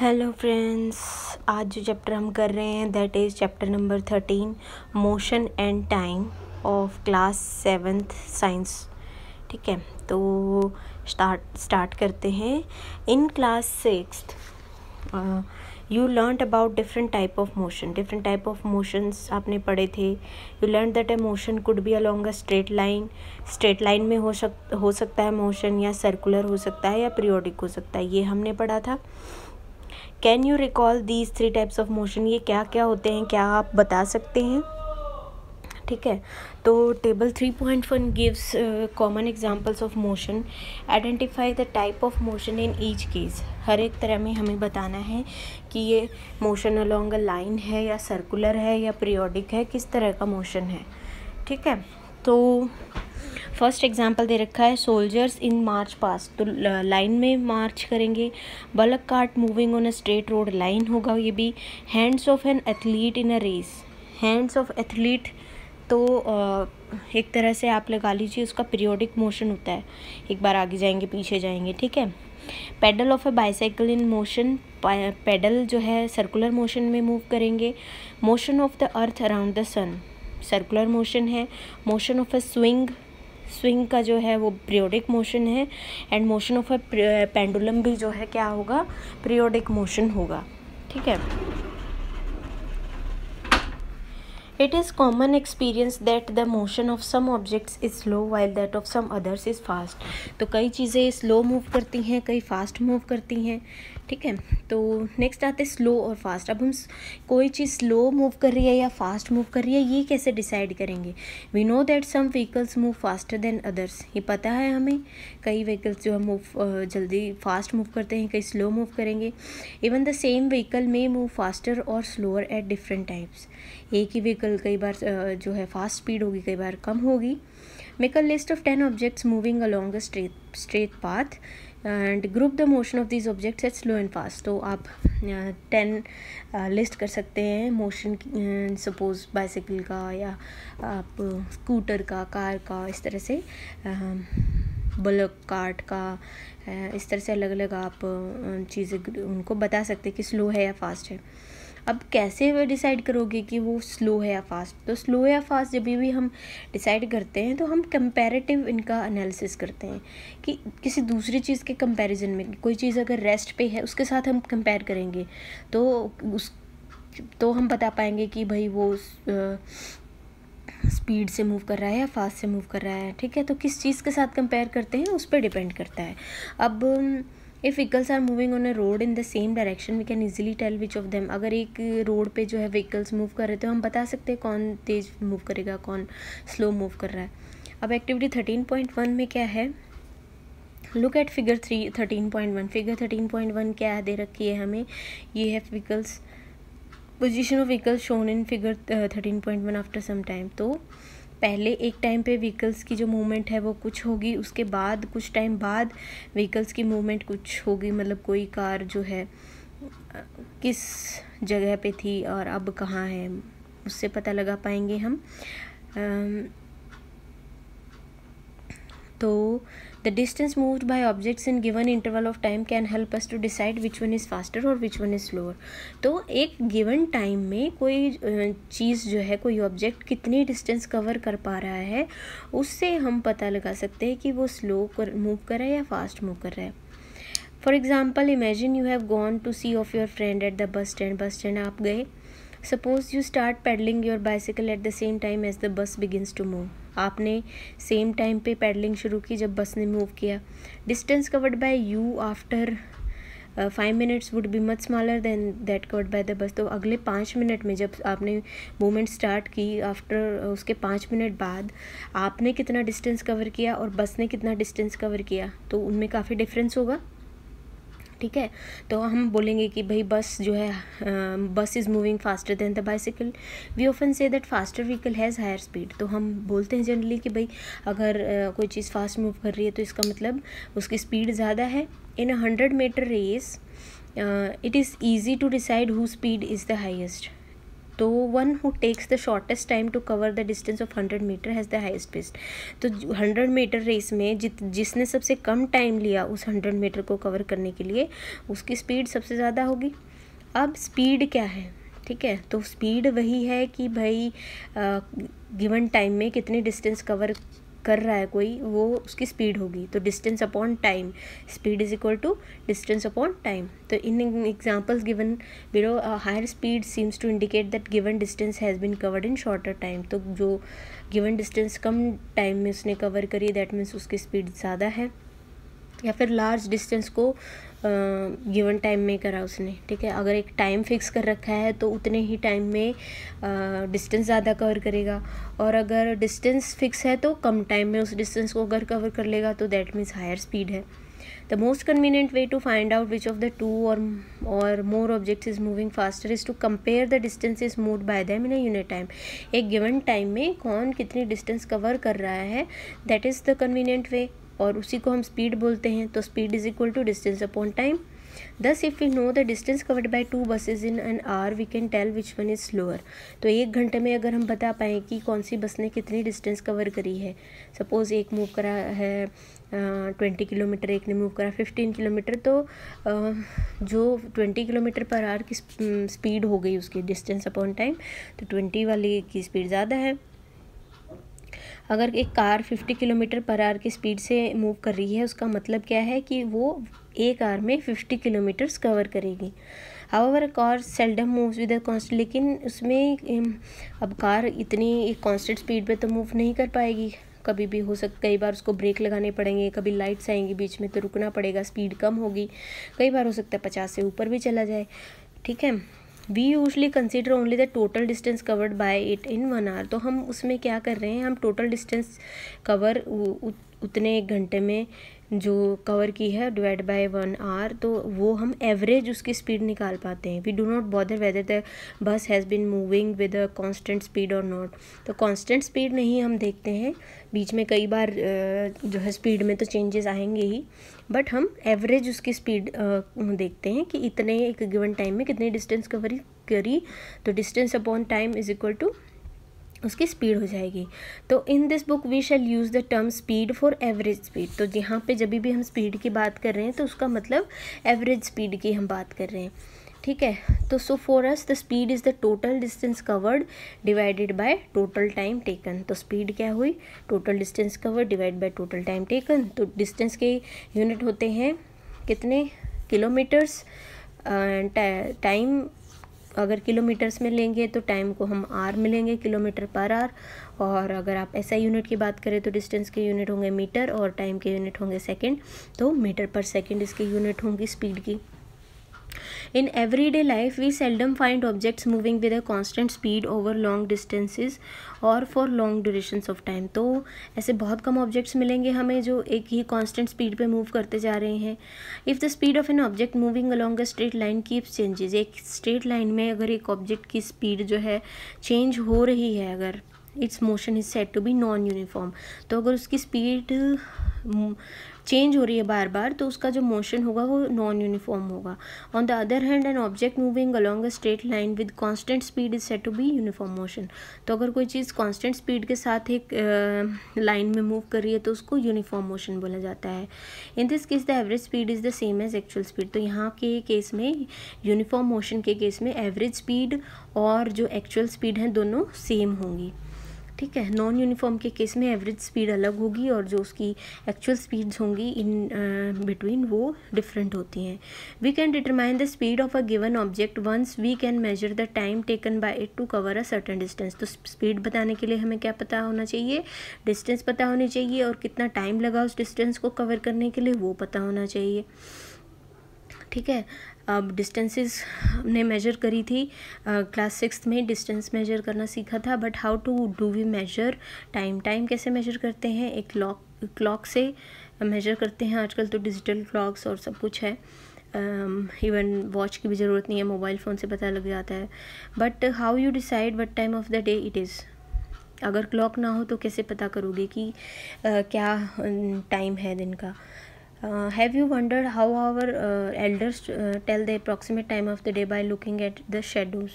Hello friends, आज जो chapter हम कर रहे हैं that is chapter number 13 motion and time of class 7th science. ठीक है, तो स्टार्ट करते हैं। In class 6th you learn about different type of motions आपने पढ़े थे। You learn that A motion could be along a straight line में हो सकता है मोशन, या सर्कुलर हो सकता है, या पीरियोडिक हो सकता है, ये हमने पढ़ा था। Can you recall these 3 types of motion, ये क्या क्या होते हैं, क्या आप बता सकते हैं? ठीक है, तो table 3.1 gives common examples of motion. Identify the type of motion in each case. हर एक तरह में हमें बताना है कि ये मोशन अलोंग अ लाइन है, या सर्कुलर है, या पीरियोडिक है, किस तरह का मोशन है। ठीक है, तो फर्स्ट एग्जाम्पल दे रखा है सोल्जर्स इन मार्च पास्ट, तो लाइन में मार्च करेंगे। Bullock cart moving on a straight road, line होगा ये भी। Hands of an athlete in a race, hands of athlete तो एक तरह से आप लगा लीजिए उसका पीरियोडिक मोशन होता है, एक बार आगे जाएंगे पीछे जाएंगे। ठीक है, pedal of a bicycle in motion, pedal जो है सर्कुलर मोशन में मूव करेंगे। Motion of the earth around the sun, circular motion है। मोशन ऑफ अ स्विंग का जो है वो पीरियोडिक मोशन है। And motion of a pendulum भी जो है क्या होगा, पीरियोडिक मोशन होगा। ठीक है, it is common experience that the motion of some objects is slow while that of some others is fast, तो कई चीज़ें स्लो मूव करती हैं, कई फास्ट मूव करती हैं। ठीक है, तो नेक्स्ट आते हैं स्लो और फास्ट। अब हम कोई चीज़ स्लो मूव कर रही है या फास्ट मूव कर रही है, ये कैसे डिसाइड करेंगे? We know that some vehicles move faster than others, ये पता है हमें। कई व्हीकल्स जो है मूव जल्दी फास्ट मूव करते हैं, कई स्लो मूव करेंगे। इवन द सेम व्हीकल में मूव फास्टर और स्लोअर एट डिफरेंट टाइम्स, एक ही व्हीकल कई बार जो है फास्ट स्पीड होगी, कई बार कम होगी। Make a list of 10 objects moving along a straight path and group the motion of these objects at slow and fast, तो आप 10 लिस्ट कर सकते हैं मोशन, सपोज बाइसाइकिल का, या आप स्कूटर का, कार का, इस तरह से बलक कार्ट का, इस तरह से अलग अलग आप चीज़ें उनको बता सकते हैं कि स्लो है या फास्ट है। अब कैसे वो डिसाइड करोगे कि वो स्लो है या फास्ट? तो स्लो या फास्ट जब भी हम डिसाइड करते हैं तो हम कंपैरेटिव इनका एनालिसिस करते हैं कि किसी दूसरी चीज़ के कंपैरिजन में, कोई चीज़ अगर रेस्ट पे है उसके साथ हम कंपेयर करेंगे तो हम बता पाएंगे कि भाई वो स्पीड से मूव कर रहा है या फास्ट से मूव कर रहा है। ठीक है, तो किस चीज़ के साथ कंपेयर करते हैं उस पर डिपेंड करता है। अब if vehicles are moving on a road in the same direction we can easily tell which of them, अगर एक रोड पे जो है व्हीकल्स मूव कर रहे हैं तो हम बता सकते हैं कौन तेज़ मूव करेगा, कौन स्लो मूव कर रहा है। अब एक्टिविटी 13.1 में क्या है, लुक एट फिगर 13.1। फिगर 13.1 क्या दे रखी है हमें, ये है vehicles, position of vehicles shown in figure 13.1 after some time. तो पहले एक टाइम पे व्हीकल्स की जो मूवमेंट है वो कुछ होगी, उसके बाद कुछ टाइम बाद व्हीकल्स की मूवमेंट कुछ होगी, मतलब कोई कार जो है किस जगह पे थी और अब कहाँ है, उससे पता लगा पाएंगे हम। तो the distance moved by objects in given interval of time can help us to decide which one is faster or which one is slower. तो एक गिवन टाइम में कोई चीज़ जो है, कोई ऑब्जेक्ट कितनी डिस्टेंस कवर कर पा रहा है, उससे हम पता लगा सकते हैं कि वो स्लो मूव कर रहा है या फास्ट मूव कर रहा है। For example, imagine you have gone to see off your friend at the bus stand आप गए। Suppose you start pedalling your bicycle at the same time as the bus begins to move, आपने same time पे pedalling शुरू की जब bus ने move किया। Distance covered by you after 5 minutes would be much smaller than that covered by the bus, तो अगले 5 minute में जब आपने मूवमेंट स्टार्ट की, आफ्टर उसके 5 मिनट बाद आपने कितना डिस्टेंस कवर किया और बस ने कितना डिस्टेंस कवर किया, तो उनमें काफ़ी डिफरेंस होगा। ठीक है, तो हम बोलेंगे कि भाई बस जो है, bus is moving faster than the bicycle. We often say that faster vehicle has higher speed, तो हम बोलते हैं जनरली कि भाई अगर कोई चीज़ फास्ट मूव कर रही है तो इसका मतलब उसकी स्पीड ज़्यादा है। In 100 metre race it is easy to decide who speed is the highest, तो one who takes the shortest time to cover the distance of 100 metre has the highest speed. तो 100 मीटर रेस में जिसने सबसे कम time लिया उस 100 metre को cover करने के लिए, उसकी स्पीड सबसे ज़्यादा होगी। अब स्पीड क्या है, ठीक है, तो स्पीड वही है कि भाई गिवन टाइम में कितने डिस्टेंस कवर कर रहा है कोई, वो उसकी स्पीड होगी। तो distance upon time, speed is equal to distance upon time. तो in examples given below, higher speed seems to indicate that given distance has been covered in shorter time. तो जो गिवन डिस्टेंस कम time में उसने cover करी, that means उसकी speed ज़्यादा है। या फिर लार्ज डिस्टेंस को गिवन टाइम में करा उसने, ठीक है। अगर एक टाइम फिक्स कर रखा है तो उतने ही टाइम में डिस्टेंस ज़्यादा कवर करेगा, और अगर डिस्टेंस फिक्स है तो कम टाइम में उस डिस्टेंस को अगर कवर कर लेगा तो दैट मीन्स हायर स्पीड है। The most convenient way to find out which of the two or more objects is moving faster is to compare the distances moved by them in a unit time. एक given time में कौन कितनी distance cover कर रहा है, that is the convenient way, और उसी को हम स्पीड बोलते हैं। तो speed is equal to distance upon time. Thus if we know the distance covered by 2 buses in an hour, we can tell which one is slower। तो एक घंटे में अगर हम बता पाएँ कि कौन सी बस ने कितनी डिस्टेंस कवर करी है, सपोज़ एक मूव करा है 20 किलोमीटर, एक ने मूव करा 15 किलोमीटर, तो जो 20 किलोमीटर पर आवर की स्पीड हो गई उसकी डिस्टेंस अपॉन टाइम, तो 20 वाली की स्पीड ज़्यादा है। अगर एक कार 50 किलोमीटर पर आवर की स्पीड से मूव कर रही है, उसका मतलब क्या है कि वो एक आवर में 50 किलोमीटर्स कवर करेगी। However car seldom moves with a constant, लेकिन उसमें अब कार इतनी एक कांस्टेंट स्पीड पे तो मूव नहीं कर पाएगी, कभी भी हो सकता, कई बार उसको ब्रेक लगाने पड़ेंगे, कभी लाइट्स आएंगी बीच में तो रुकना पड़ेगा, स्पीड कम होगी, कई बार हो सकता है 50 से ऊपर भी चला जाए, ठीक है। We usually consider only the total distance covered by it in 1 hour. तो हम उसमें क्या कर रहे हैं, हम टोटल डिस्टेंस कवर उतने एक घंटे में जो कवर की है डिवाइड बाय 1 आवर, तो वो हम एवरेज उसकी स्पीड निकाल पाते हैं। We do not bother whether the bus has been moving with a constant speed or not. तो कांस्टेंट स्पीड नहीं हम देखते हैं, बीच में कई बार जो है स्पीड में तो चेंजेस आएंगे ही, बट हम एवरेज उसकी स्पीड देखते हैं कि इतने एक गिवन टाइम में कितनी डिस्टेंस कवर करी, तो distance upon time is equal to उसकी स्पीड हो जाएगी। तो in this book we shall use the term speed for average speed. तो जहाँ पे जब भी हम स्पीड की बात कर रहे हैं तो उसका मतलब एवरेज स्पीड की हम बात कर रहे हैं, ठीक है। तो so for us the speed is the total distance covered divided by total time taken. तो स्पीड क्या हुई, total distance covered divide by total time taken. तो डिस्टेंस के यूनिट होते हैं कितने, किलोमीटर्स, टाइम अगर किलोमीटर्स में लेंगे तो टाइम को हम आर में लेंगे, किलोमीटर पर आवर, और अगर आप ऐसा यूनिट की बात करें तो डिस्टेंस के यूनिट होंगे मीटर और टाइम के यूनिट होंगे सेकंड, तो मीटर पर सेकंड इसकी यूनिट होंगी स्पीड की। In everyday life, we seldom find objects moving with a constant speed over long distances or for long durations of time। तो ऐसे बहुत कम ऑब्जेक्ट्स मिलेंगे हमें जो एक ही कांस्टेंट स्पीड पे मूव करते जा रहे हैं। If the speed of an object moving along a straight line keeps changes, एक स्ट्रेट लाइन में अगर एक ऑब्जेक्ट की स्पीड जो है चेंज हो रही है, अगर its motion is said to be non uniform, तो अगर उसकी स्पीड चेंज हो रही है बार बार तो उसका जो मोशन होगा वो नॉन यूनिफॉर्म होगा। On the other hand an object moving along a straight line with constant speed is said to be uniform motion. तो अगर कोई चीज़ कांस्टेंट स्पीड के साथ एक लाइन में मूव कर रही है तो उसको यूनिफॉर्म मोशन बोला जाता है। In this case the average speed is the same as actual speed. तो यहाँ के केस में, यूनिफॉर्म मोशन के केस में, एवरेज स्पीड और जो एक्चुअल स्पीड हैं दोनों सेम होंगी, ठीक है। नॉन यूनिफॉर्म के केस में एवरेज स्पीड अलग होगी और जो उसकी एक्चुअल स्पीड्स होंगी इन बिटवीन वो डिफरेंट होती हैं। We can determine the speed of a given object once we can measure the time taken by it to cover a certain distance. तो स्पीड बताने के लिए हमें क्या पता होना चाहिए, डिस्टेंस पता होनी चाहिए, और कितना टाइम लगा उस डिस्टेंस को कवर करने के लिए वो पता होना चाहिए, ठीक है। अब डिस्टेंसेस हमने मेजर करी थी, क्लास 6 में डिस्टेंस मेजर करना सीखा था, but how to do we measure time कैसे मेजर करते हैं, एक क्लॉक से मेजर करते हैं। आजकल तो डिजिटल क्लॉक्स और सब कुछ है, इवन वॉच की भी ज़रूरत नहीं है, मोबाइल फ़ोन से पता लग जाता है। But how you decide what time of the day it is. अगर क्लॉक ना हो तो कैसे पता करोगे कि क्या टाइम है दिन का। Have you wondered how our elders tell the approximate time of the day by looking at the shadows.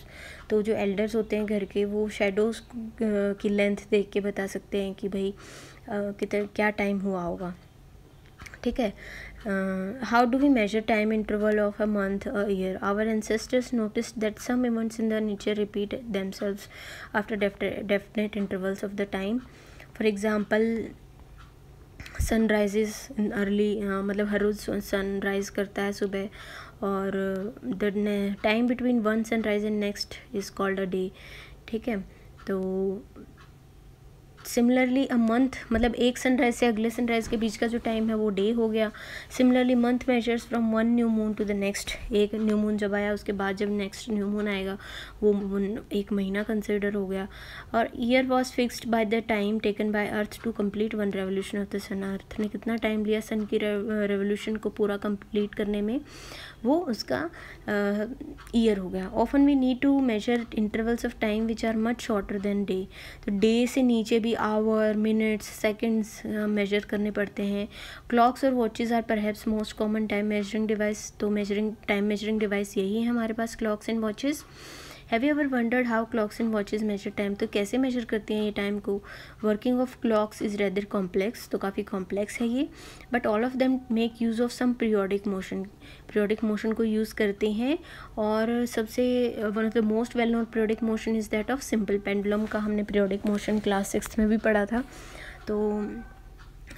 तो जो एल्डर्स होते हैं घर के, वो शेडोज़ की लेंथ देख के बता सकते हैं कि भाई कितना क्या टाइम हुआ होगा। ठीक है। How do we measure time interval of a month a year? Our ancestors notice that some events in the nature repeat themselves after definite intervals of the time. For example sunrises in early, मतलब हर रोज़ sunrise करता है सुबह, और the time between one sunrise and next is called a day. ठीक है। तो सिमिलरली अ मंथ, मतलब एक सनराइज से अगले सनराइज के बीच का जो टाइम है वो डे हो गया। Similarly month measures from one new moon to the next. एक न्यू मून जब आया उसके बाद जब नेक्स्ट न्यू मून आएगा वो एक महीना कंसिडर हो गया। और year was fixed by the time taken by earth to complete one revolution of the sun. Earth ने कितना टाइम लिया सन की रेवोल्यूशन को पूरा कंप्लीट करने में, वो उसका ईयर हो गया। Often we need to measure intervals of time which are much shorter than day. तो डे से नीचे भी आवर, मिनट्स, सेकंड्स मेजर करने पड़ते हैं। क्लॉक्स और watches are perhaps most common time measuring device. तो टाइम मेजरिंग डिवाइस यही है हमारे पास, clocks and watches. Have you ever wondered how clocks and watches measure time? तो कैसे मेजर करती हैं ये टाइम को? Working of clocks is rather complex. तो काफ़ी कॉम्प्लेक्स है ये, but all of them make use of some periodic motion. Periodic motion को यूज़ करते हैं, और सबसे one of the most well known periodic motion is that of simple pendulum का हमने पीरियोडिक मोशन क्लास 6 में भी पढ़ा था। तो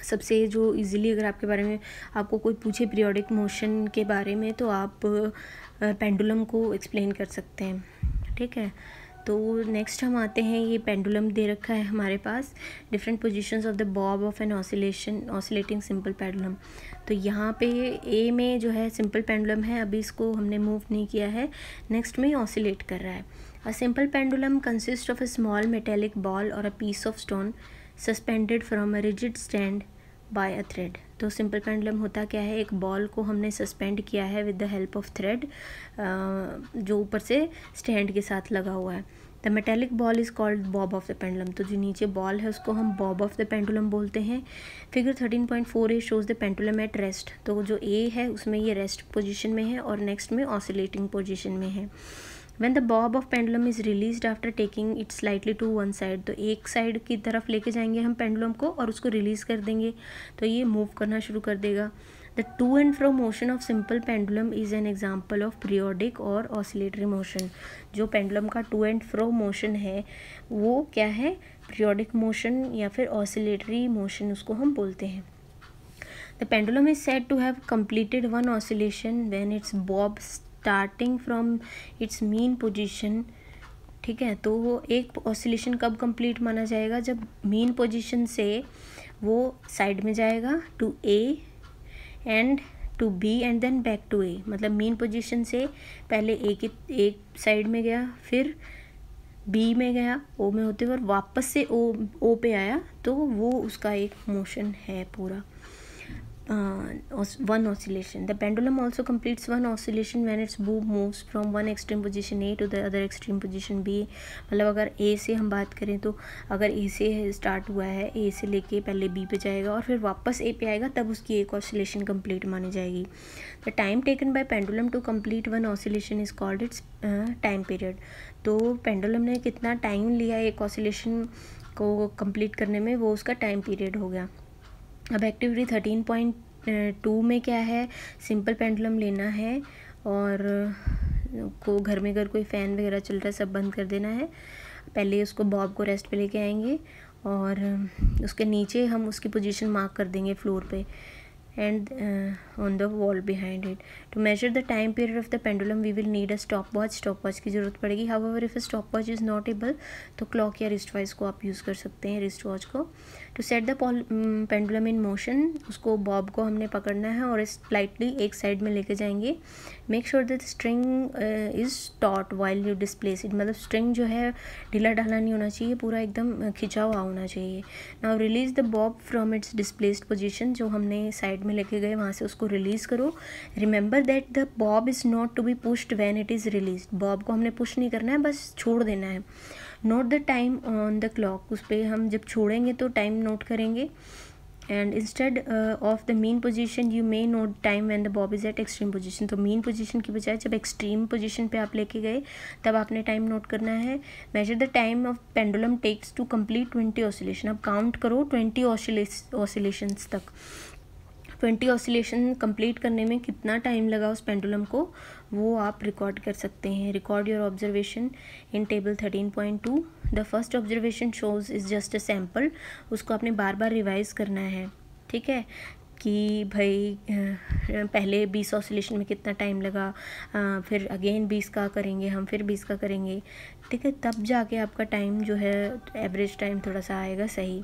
सबसे जो इजीली अगर आपके बारे में आपको कोई पूछे पीरियोडिक मोशन के बारे में, तो आप पेंडुलम को एक्सप्लेन कर सकते हैं। ठीक है। तो नेक्स्ट हम आते हैं, ये पेंडुलम दे रखा है हमारे पास, different positions of the bob of an oscillating simple pendulum. तो यहाँ पे ए में जो है सिंपल पेंडुलम है, अभी इसको हमने मूव नहीं किया है, नेक्स्ट में ऑसिलेट कर रहा है। A simple pendulum consist of a small metallic ball or a piece of stone suspended from a rigid stand by a thread. तो सिंपल पेंडुलम होता क्या है, एक बॉल को हमने सस्पेंड किया है with the help of thread, जो ऊपर से स्टैंड के साथ लगा हुआ है। The metallic ball is called Bob of the pendulum. तो जो नीचे बॉल है उसको हम बॉब ऑफ द पेंडुलम बोलते हैं। Figure 13.4 shows the pendulum at rest. तो जो ए है उसमें ये रेस्ट पोजिशन में है और नेक्स्ट में ऑसिलेटिंग पोजिशन में है। When the bob of pendulum is released after taking it slightly to one side, तो एक साइड की तरफ लेके जाएंगे हम पेंडुलम को और उसको रिलीज़ कर देंगे तो ये मूव करना शुरू कर देगा। The to and fro motion of simple pendulum is an example of periodic और oscillatory motion। जो पेंडुलम का to and fro motion है वो क्या है, periodic motion या फिर oscillatory motion उसको हम बोलते हैं। The pendulum is said to have completed one oscillation when its bob starting from its mean position. ठीक है। तो वो एक ऑसिलेशन कब कंप्लीट माना जाएगा, जब मीन पोजीशन से वो साइड में जाएगा to A and to B and then back to A. मतलब मीन पोजीशन से पहले एक साइड में गया, फिर बी में गया ओ में होते हुए, और वापस से ओ पे आया, तो वो उसका एक मोशन है पूरा। one oscillation. The pendulum also completes one oscillation when its bob moves from one extreme position A to the other extreme position B। मतलब अगर A से हम बात करें तो अगर A से स्टार्ट हुआ है, A से लेके पहले B पे जाएगा और फिर वापस A पे आएगा, तब उसकी एक oscillation complete मानी जाएगी। The time taken by pendulum to complete one oscillation is called its time period। तो पेंडुलम ने कितना टाइम लिया एक oscillation को कंप्लीट करने में, वो उसका टाइम पीरियड हो गया। अब एक्टिविटी 13.2 में क्या है, सिंपल पेंडुलम लेना है और को घर में अगर कोई फ़ैन वगैरह चल रहा है सब बंद कर देना है। पहले उसको बॉब को रेस्ट पे लेके आएंगे और उसके नीचे हम उसकी पोजीशन मार्क कर देंगे फ्लोर पे and on the wall behind it. To measure the time period of the pendulum we will need a stopwatch। stopwatch की ज़रूरत पड़ेगी। however if a stopwatch is not able तो clock या wristwatch को आप यूज़ कर सकते हैं, wristwatch को। to set the pendulum in motion, उसको बॉब को हमने पकड़ना है और स्लाइटली एक साइड में लेके जाएंगे। make sure that string is taut while you displace it। मतलब स्ट्रिंग जो है ढीला ढाला नहीं होना चाहिए, पूरा एकदम खिंचा हुआ होना चाहिए। now release the bob from its displaced position। जो हमने साइड में लेके गए वहाँ से उसको रिलीज़ करो। Remember that the bob is not to be pushed when it is release. Bob को हमने पुश नहीं करना है, बस छोड़ देना है। Note the time on the clock, उस पर हम जब छोड़ेंगे तो टाइम नोट करेंगे। And instead of the mean position you may note time when the Bob is eight extreme position. तो मीन पोजीशन की बजाय जब एक्सट्रीम पोजीशन पे आप लेके गए तब आपने टाइम नोट करना है। Measure the time of pendulum takes to complete 20 oscillation. अब काउंट करो 20 ऑसिलेशंस तक। 20 ऑसिलेशन कंप्लीट करने में कितना टाइम लगा उस पेंडुलम को, वो आप रिकॉर्ड कर सकते हैं। Record your observation in table 13.2। The first observation shows is just a sample. उसको आपने बार बार रिवाइज करना है, ठीक है, कि भाई पहले 20 ऑसिलेशन में कितना टाइम लगा, फिर अगेन 20 का करेंगे हम, फिर 20 का करेंगे, ठीक है, तब जाके आपका टाइम जो है एवरेज टाइम थोड़ा सा आएगा सही।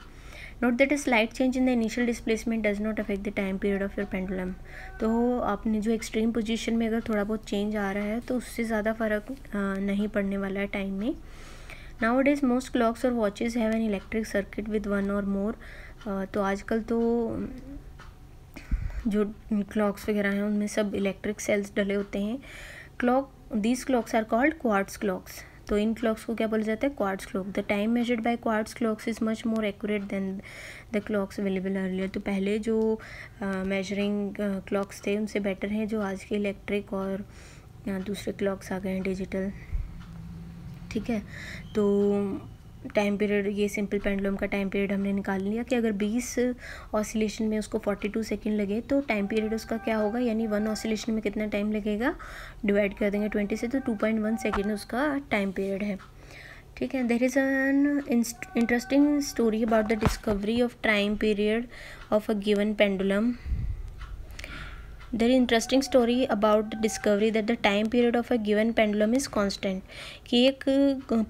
Note that a slight change in the initial displacement does not affect the time period of your pendulum. तो आपने जो एक्सट्रीम पोजीशन में अगर थोड़ा बहुत चेंज आ रहा है तो उससे ज़्यादा फ़र्क नहीं पड़ने वाला है टाइम में। Nowadays most clocks और watches have an electric circuit with one or more। तो आजकल तो जो क्लॉक्स वगैरह हैं उनमें सब इलेक्ट्रिक सेल्स डले होते हैं। these clocks are called quartz clocks। तो इन क्लॉक्स को क्या बोला जाता है, quartz clock. The time measured by quartz clocks is much more accurate then the clocks available earlier. तो पहले जो मेजरिंग क्लॉक्स थे उनसे बेटर हैं जो आज के इलेक्ट्रिक और दूसरे क्लॉक्स आ गए हैं डिजिटल, ठीक है। तो टाइम पीरियड, ये सिंपल पेंडुलम का टाइम पीरियड हमने निकाल लिया कि अगर 20 ऑसिलेशन में उसको 42 सेकेंड लगे तो टाइम पीरियड उसका क्या होगा, यानी 1 ऑसिलेशन में कितना टाइम लगेगा, डिवाइड कर देंगे 20 से, तो 2.1 सेकेंड उसका टाइम पीरियड है, ठीक है। There is an interesting story about the discovery of time period of a given pendulum. There is interesting story about the discovery that the time period of a given pendulum is constant। कि एक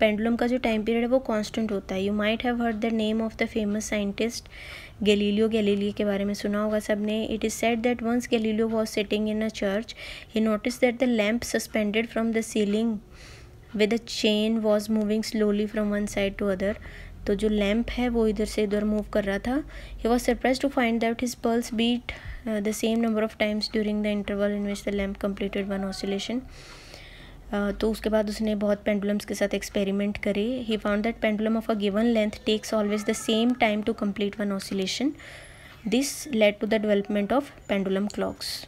pendulum का जो time period है वो constant होता है। You might have heard the name of the famous scientist Galileo Galilei के बारे में सुना होगा सबने। It is said that once Galileo was sitting in a church he notice that the lamp suspended from the ceiling with a chain was moving slowly from one side to other. तो जो lamp है वो इधर से इधर move कर रहा था। He was surprise to find that his pulse beat the same number of times during the interval in which the lamp completed one oscillation। तो उसके बाद उसने बहुत पेंडुलम्स के साथ एक्सपेरिमेंट करे। He found that pendulum of a given length takes always the same time to complete one oscillation. This led to the development of pendulum clocks.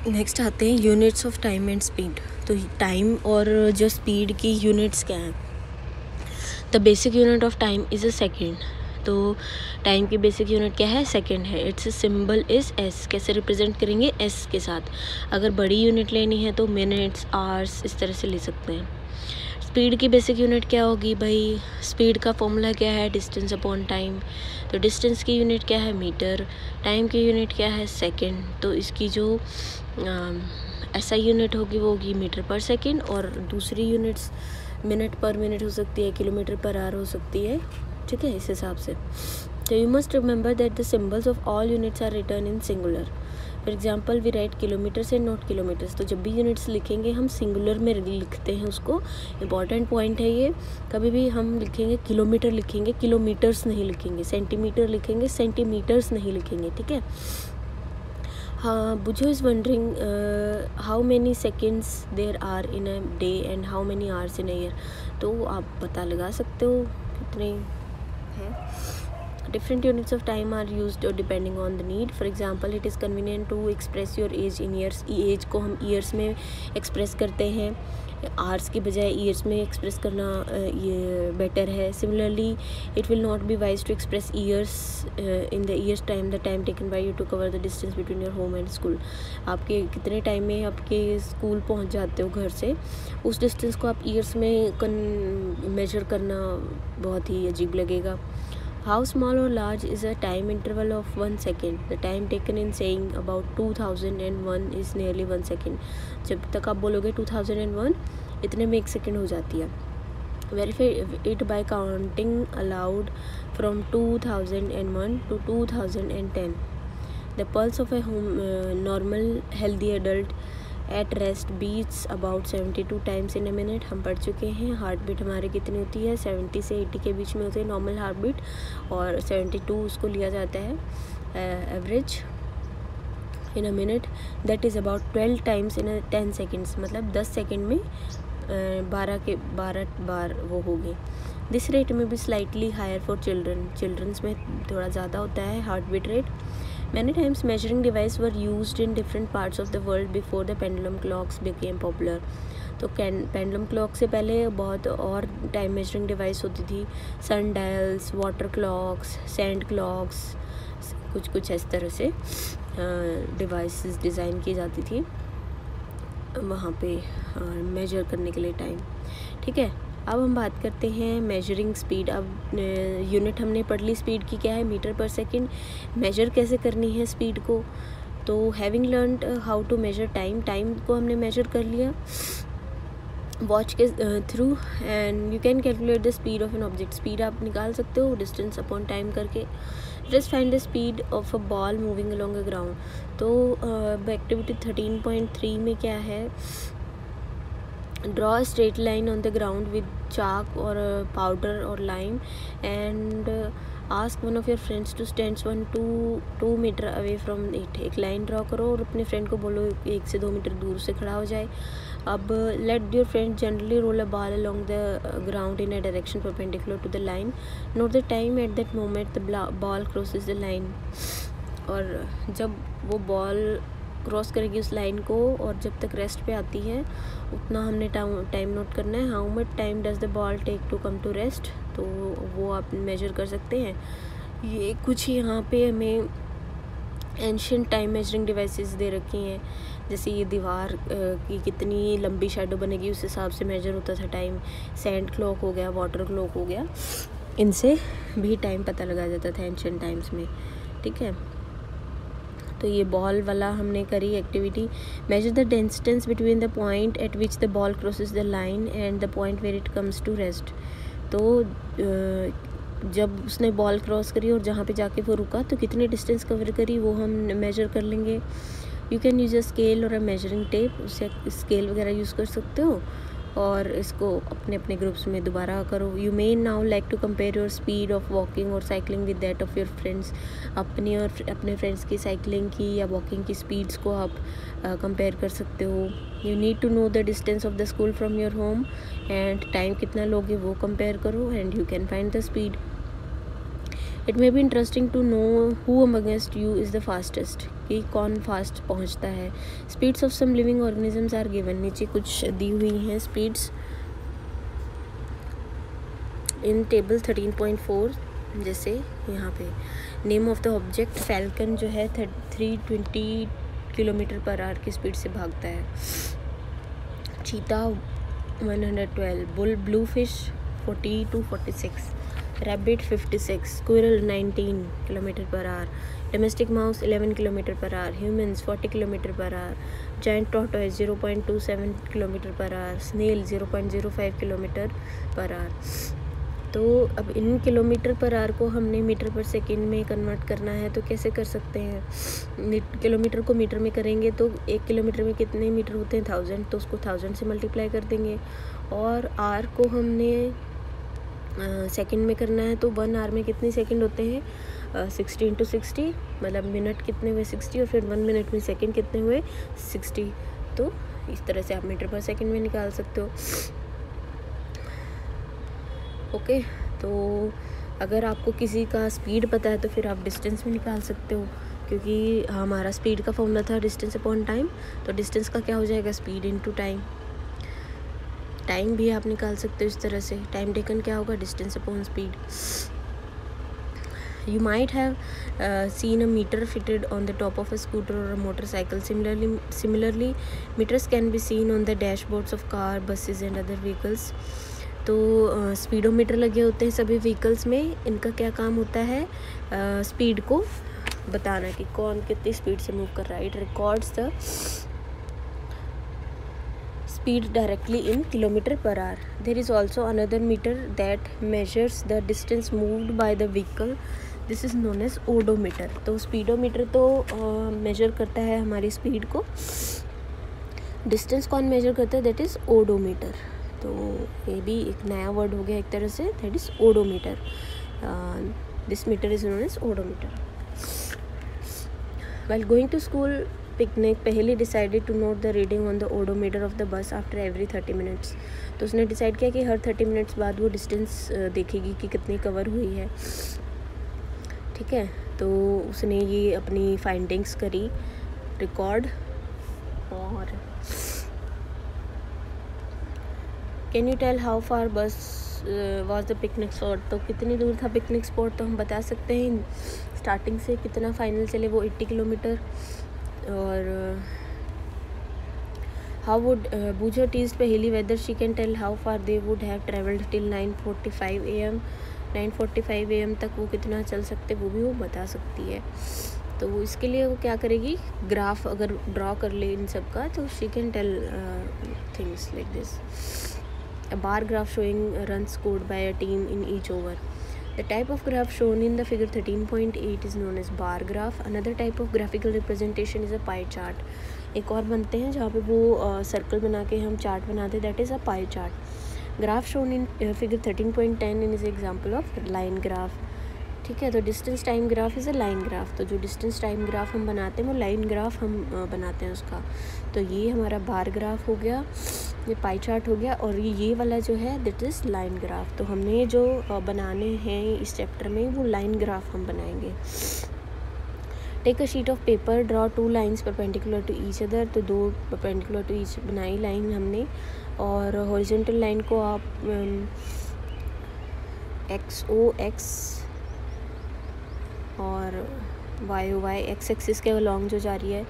Next आते हैं units of time and speed. तो time और जो speed की units क्या हैं। The basic unit of time is a second. तो time की बेसिक यूनिट क्या है, सेकंड है। Its symbol is s. कैसे रिप्रेजेंट करेंगे, एस के साथ। अगर बड़ी यूनिट लेनी है तो मिनट्स, आवर्स, इस तरह से ले सकते हैं। स्पीड की बेसिक यूनिट क्या होगी भाई, स्पीड का फॉर्मूला क्या है, डिस्टेंस अपॉन टाइम। तो डिस्टेंस की यूनिट क्या है, मीटर। टाइम की यूनिट क्या है, सेकेंड। तो इसकी जो ऐसा यूनिट होगी वो होगी मीटर पर सेकेंड, और दूसरी यूनिट्स मिनट पर मिनट हो सकती है, किलोमीटर पर आवर हो सकती है, ठीक है, इस हिसाब से। तो you must remember that the symbols of all units are written in singular. For example we write kilometres and not kilometres. तो जब भी यूनिट्स लिखेंगे हम सिंगुलर में लिखते हैं उसको। इंपॉर्टेंट पॉइंट है ये। कभी भी हम लिखेंगे किलोमीटर लिखेंगे, किलोमीटर्स नहीं लिखेंगे। सेंटीमीटर लिखेंगे, सेंटीमीटर्स नहीं लिखेंगे, ठीक है। हाँ, Boojho is wondering how many seconds there are in a day and how many hours in a year. तो आप पता लगा सकते हो कितने हैं। Different units of time are used depending on the need. For example, it is convenient to express your age in years। Age को हम ईयर्स में एक्सप्रेस करते हैं, आवर्स की बजाय ईयर्स में एक्सप्रेस करना ये बेटर है। Similarly it will not be wise to express years in the years time, the time taken by you to cover the distance between your home and school. आपके कितने time में आपके school पहुंच जाते हो घर से, उस डिस्टेंस को आप ईयर्स में मेजर करना बहुत ही अजीब लगेगा। How small or large is a time interval of 1 second? The time taken in saying about 2001 is nearly 1 second। जब तक आप बोलोगे 2001 इतने में 1 सेकेंड हो जाती है। Verify it by counting aloud from 2001 to 2010। The pulse of a normal healthy adult at rest beats about 72 times in a minute. हम पढ़ चुके हैं हार्ट बीट हमारी कितनी होती है, 70 से 80 के बीच में होती है नॉर्मल हार्ट बीट, और 72 उसको लिया जाता है average in a minute. That is about 12 times in 10 seconds. मतलब 10 सेकेंड में 12 बार वो होगी। दिस रेट में भी स्लाइटली हायर फॉर चिल्ड्रंस में थोड़ा ज़्यादा होता है heart beat rate. Many times measuring devices were used in different parts of the world before the pendulum clocks became popular. तो पेंडुलम क्लॉक से पहले बहुत और टाइम मेजरिंग डिवाइस होती थी. Sundials, water clocks, sand clocks, कुछ इस तरह से डिवाइसेस डिज़ाइन की जाती थी वहाँ पे मेजर करने के लिए टाइम. ठीक है, अब हम बात करते हैं मेजरिंग स्पीड. अब यूनिट हमने पढ़ ली स्पीड की क्या है, मीटर पर सेकंड. मेजर कैसे करनी है स्पीड को, तो having learned how to measure time को हमने मेजर कर लिया वॉच के through. And you can calculate the speed of an object. Speed आप निकाल सकते हो डिस्टेंस अपॉन टाइम करके. Just find the speed of a ball moving along a ground. तो एक्टिविटी 13.3 में क्या है, draw a straight line on the ground with chalk or powder or lime and ask one of your friends to stand 2 meter away from it. एक line draw करो और अपने friend को बोलो 1 से 2 मीटर दूर से खड़ा हो जाए. अब let your friend generally roll a ball along the ground in a direction perpendicular to the line. Note the time at that moment the ball crosses the line. और जब वो बॉल क्रॉस करेगी उस लाइन को और जब तक rest पे आती है उतना हमने टाइम नोट करना है. How much time does the ball take to come to rest, तो वो आप मेजर कर सकते हैं. ये कुछ यहाँ पे हमें एंशियंट टाइम मेजरिंग डिवाइसेस दे रखी हैं. जैसे ये दीवार की कितनी लंबी शेडो बनेगी उस हिसाब से मेजर होता था टाइम. सैंड क्लॉक हो गया, वाटर क्लॉक हो गया, इनसे भी टाइम पता लगा जाता था एंशियंट टाइम्स में. ठीक है, तो ये बॉल वाला हमने करी activity. Measure the distance between the point at which the ball crosses the line and the point where it comes to rest. तो जब उसने बॉल क्रॉस करी और जहाँ पे जाके वो रुका तो कितनी डिस्टेंस कवर करी वो हम मेजर कर लेंगे. You can use a scale और अ मेजरिंग टेप. उससे स्केल वगैरह यूज़ कर सकते हो और इसको अपने अपने ग्रुप्स में दोबारा करो. You may now like to compare your speed of walking or cycling with that of your friends. अपनी और अपने फ्रेंड्स की साइकिलिंग की या वॉकिंग की स्पीड्स को आप कंपेयर कर सकते हो. You need to know the distance of the school from your home and time कितना लोगे वो कंपेयर करो and you can find the speed. It may be interesting to know who amongst you is the fastest, कि कौन fast पहुंचता है. Speeds of some living organisms are given. नीचे कुछ दी हुई हैं स्पीड्स इन टेबल 13.4. जैसे यहाँ पे name of the object, falcon जो है 320 किलोमीटर पर आवर की स्पीड से भागता है. चीता 112, bull blue fish 40 to 46, rabbit 56, squirrel 19 kilometre per hour, domestic mouse 11 kilometre per hour, humans 40 kilometre per hour, giant tortoise 0.27 kilometre per hour, snail 0.05 kilometre per hour. तो अब इन kilometre per our को हमने metre पर second में convert करना है तो कैसे कर सकते हैं. किलोमीटर को मीटर में करेंगे तो 1 किलोमीटर में कितने मीटर होते हैं 1000, तो उसको 1000 से मल्टीप्लाई कर देंगे. और आर को हमने सेकंड में करना है तो 1 आवर में कितने सेकंड होते हैं 60 × 60, मतलब मिनट कितने हुए 60 और फिर 1 मिनट में सेकंड कितने हुए 60. तो इस तरह से आप मीटर पर सेकंड में निकाल सकते हो. ओके, तो अगर आपको किसी का स्पीड पता है तो फिर आप डिस्टेंस भी निकाल सकते हो, क्योंकि हमारा स्पीड का फॉर्मूला था डिस्टेंस अपॉन टाइम. तो डिस्टेंस का क्या हो जाएगा, स्पीड इनटू टाइम. टाइम भी आप निकाल सकते हो इस तरह से. टाइम टेकन क्या होगा, distance upon speed. You might have seen a meter fitted on the top of a scooter or a motorcycle. Similarly, meters can be seen on the dashboards of car, buses and other vehicles. तो speedometer लगे होते हैं सभी vehicles में. इनका क्या काम होता है, स्पीड को बताना कि कौन कितनी स्पीड से मूव कर रहा है. It records the speed directly in kilometer per hour. There is also another meter that measures the distance moved by the vehicle. This is known as odometer. तो स्पीडोमीटर तो मेजर करता है हमारी speed को. Distance कौन major करता है, that is odometer. तो ये भी एक नया वर्ड हो गया एक तरह से, that is odometer. This meter is known as odometer. While going to school picnic Paheli decided to note the reading on the odometer of the bus after every 30 minutes. तो उसने डिसाइड किया कि हर 30 मिनट्स बाद वो डिस्टेंस देखेगी कि कितनी cover हुई है। ठीक है, तो उसने ये अपनी फाइंडिंग्स करी रिकॉर्ड। और can you tell how far bus was the picnic spot, तो कितनी दूर था पिकनिक स्पॉट, तो हम बता सकते हैं स्टार्टिंग से कितना फाइनल चले, वो 80 किलोमीटर। और how would Boojho teased Paheli whether she can tell how far they would have travelled till 9:45 AM 9:45 AM तक वो कितना चल सकते, वो भी वो बता सकती है। तो इसके लिए वो क्या करेगी, ग्राफ अगर ड्रॉ कर ले इन सब का, तो she can tell things like this. A bar graph showing runs scored by a team in each over. The type of graph shown in the figure 13.8 is known as bar graph. Another type of graphical representation is a pie chart. एक और बनते हैं जहाँ पे वो circle बना के हम चार्ट बनाते हैं, that is a pie chart. Graph shown in figure 13.10 is example of line graph. ठीक है, तो distance time graph is a line graph. तो जो डिस्टेंस टाइम ग्राफ हम बनाते हैं वो लाइन ग्राफ हम बनाते हैं उसका। तो ये हमारा बार ग्राफ हो गया, ये पाई चार्ट हो गया, और ये वाला जो है दैट इज़ लाइन ग्राफ। तो हमने जो बनाने हैं इस चैप्टर में वो लाइन ग्राफ हम बनाएंगे। Take a sheet of paper, draw 2 lines perpendicular to each other. तो 2 परपेंडिकुलर टू ईच बनाई लाइन हमने, और हॉरिजॉन्टल लाइन को आप XOX और YOY एक्स एक्सिस के अलॉन्ग जो जा रही है,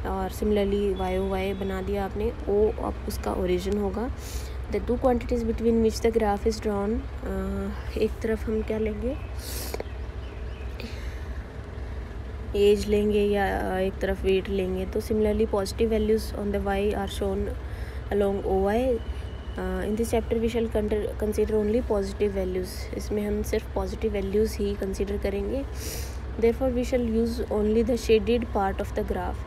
और सिमिलरली YOY बना दिया आपने। O अब उसका ओरिजिन होगा। The 2 quantities between which the graph is drawn, एक तरफ हम क्या लेंगे, एज लेंगे या एक तरफ वेट लेंगे। तो similarly positive values on the Y are shown along OY। In this chapter we shall consider only positive values. इसमें हम सिर्फ पॉजिटिव वैल्यूज़ ही कंसिडर करेंगे। Therefore we shall use only the shaded part of the graph.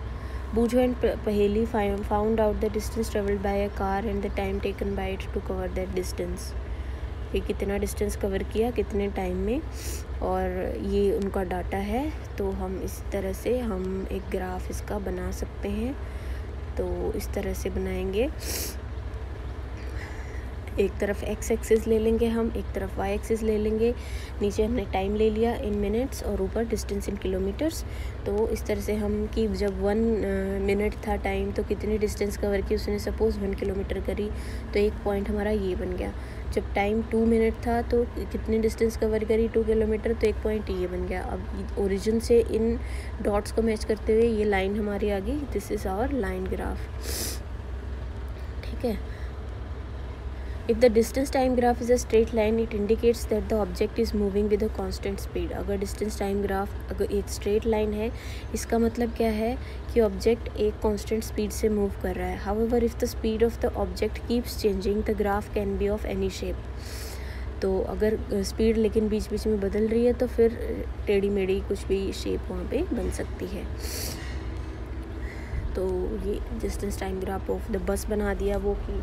बूझो and पहेली found out the distance travelled by a car and the time taken by it to cover that distance. ये कितना distance cover किया कितने time में, और ये उनका डाटा है। तो हम इस तरह से हम एक ग्राफ इसका बना सकते हैं। तो इस तरह से बनाएंगे, एक तरफ एक्स एक्सिस ले लेंगे हम, एक तरफ वाई एक्सिस ले लेंगे। नीचे हमने टाइम ले लिया इन मिनट्स और ऊपर डिस्टेंस इन किलोमीटर्स। तो इस तरह से हम कि जब 1 मिनट था टाइम तो कितनी डिस्टेंस कवर की उसने, सपोज़ 1 किलोमीटर करी, तो एक पॉइंट हमारा ये बन गया। जब टाइम 2 मिनट था तो कितनी डिस्टेंस कवर करी, 2 किलोमीटर, तो एक पॉइंट ये बन गया। अब ओरिजिन से इन डॉट्स को मैच करते हुए ये लाइन हमारी आ गई, this is our line graph. ठीक है, If the distance time graph is a straight line, it indicates that the object is moving with a constant speed. अगर distance time graph अगर एक straight line है, इसका मतलब क्या है कि ऑब्जेक्ट एक constant speed से move कर रहा है। However, if the speed of the object keeps changing, the graph can be of any shape. तो अगर स्पीड लेकिन बीच बीच में बदल रही है तो फिर टेढ़ी मेढ़ी कुछ भी शेप वहाँ पे बन सकती है। तो ये distance time graph of the बस बना दिया, वो कि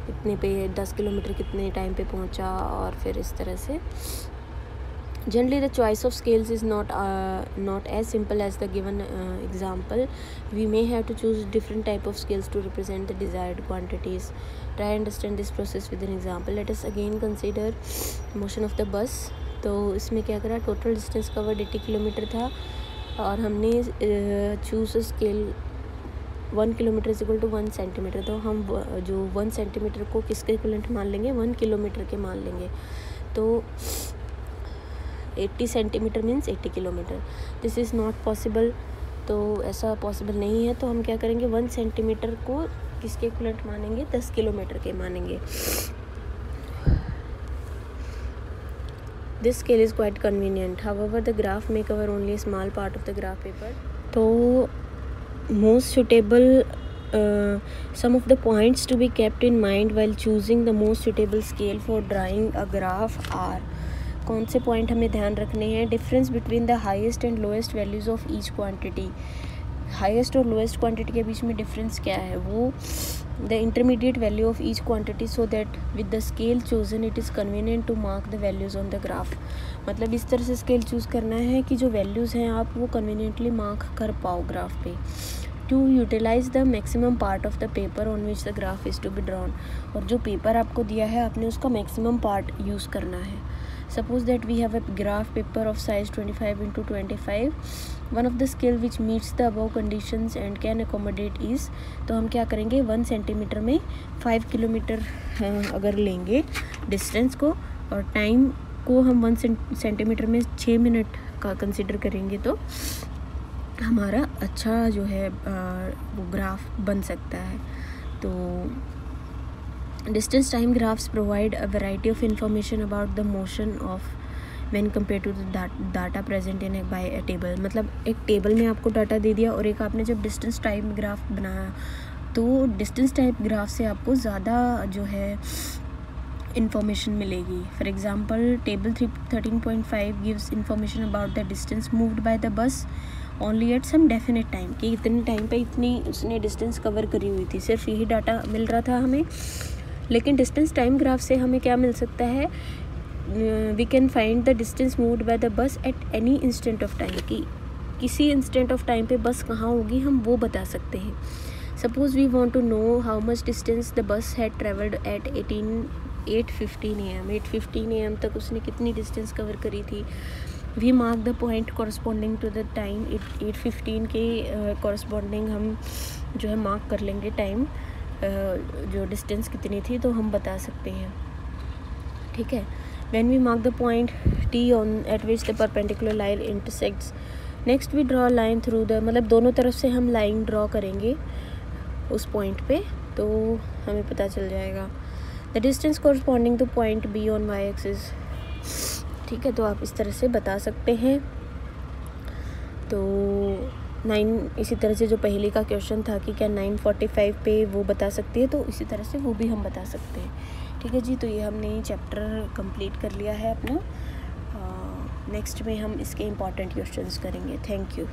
इतने पे 10 किलोमीटर कितने टाइम पे पहुंचा, और फिर इस तरह से। Generally the choice of scales is not as simple as the given example. We may have to choose different type of scales to represent the desired quantities. Try understand this process with an example. Let us again consider motion of the bus. तो इसमें क्या करा, total distance covered 80 kilometre था, और हमने choose scale 1 kilometre is equal to 1 centimetre. तो हम जो 1 सेंटीमीटर को किसके इक्वलेंट मान लेंगे, 1 किलोमीटर के मान लेंगे। तो 80 centimetre means 80 kilometre. This is not possible, तो ऐसा पॉसिबल नहीं है। तो हम क्या करेंगे, 1 सेंटीमीटर को किसके इक्वलेंट मानेंगे, 10 किलोमीटर के मानेंगे। This scale is quite convenient, however the graph may cover only small part of the graph paper. तो most suitable some of the points to be kept in mind while choosing the most suitable scale for drawing a graph are, कौन से point हमें ध्यान रखने हैं, difference between the highest and lowest values of each quantity. Highest और lowest quantity के बीच में difference क्या है, वो the intermediate value of each quantity so that with the scale chosen it is convenient to mark the values on the graph। मतलब इस तरह से स्केल चूज़ करना है कि जो वैल्यूज़ हैं आप वो कन्वीनियंटली मार्क कर पाओ ग्राफ पे। To utilise the maximum part of the paper on which the graph is to be drawn, और जो पेपर आपको दिया है आपने उसका मैक्सिमम पार्ट यूज़ करना है। Suppose that we have a graph paper of size 25x25, one of the scale which meets the above conditions and can accommodate is, तो हम क्या करेंगे 1 सेंटीमीटर में 5 किलोमीटर अगर लेंगे डिस्टेंस को, और टाइम को हम 1 सेंटीमीटर में 6 मिनट का कंसिडर करेंगे, तो हमारा अच्छा जो है वो ग्राफ बन सकता है। तो distance time graphs provide a variety of information about the motion of when compare to the data present in by a table. मतलब एक टेबल में आपको डाटा दे दिया और एक आपने जब डिस्टेंस टाइम ग्राफ बनाया, तो डिस्टेंस टाइप ग्राफ से आपको ज़्यादा जो है इंफॉर्मेशन मिलेगी। For example table 13.5 gives information about the distance moved by the bus only at some definite time, कि इतने टाइम पे इतनी उसने डिस्टेंस कवर करी हुई थी, सिर्फ यही डाटा मिल रहा था हमें। लेकिन डिस्टेंस टाइम ग्राफ से हमें क्या मिल सकता है, we can find the distance moved by the bus at any instant of time, कि किसी इंस्टेंट ऑफ टाइम पे बस कहाँ होगी हम वो बता सकते हैं। Suppose we want to know how much distance the bus had travelled at 8:15 AM, 8:15 AM तक उसने कितनी डिस्टेंस कवर करी थी। We mark the point corresponding to the time, 8:15 के कॉरस्पॉन्डिंग हम जो है मार्क कर लेंगे टाइम, जो डिस्टेंस कितनी थी तो हम बता सकते हैं। ठीक है, when we mark the point T on at which the perpendicular line intersects, next we draw line through the, मतलब दोनों तरफ से हम लाइन ड्रॉ करेंगे उस पॉइंट पे, तो हमें पता चल जाएगा the distance corresponding to point B on Y axis. ठीक है, तो आप इस तरह से बता सकते हैं। तो 9 इसी तरह से जो पहले का क्वेश्चन था कि क्या 9:45 पे वो बता सकती है, तो इसी तरह से वो भी हम बता सकते हैं। ठीक है जी, तो ये हमने चैप्टर कंप्लीट कर लिया है अपना। नेक्स्ट में हम इसके इम्पॉर्टेंट क्वेश्चंस करेंगे। Thank you.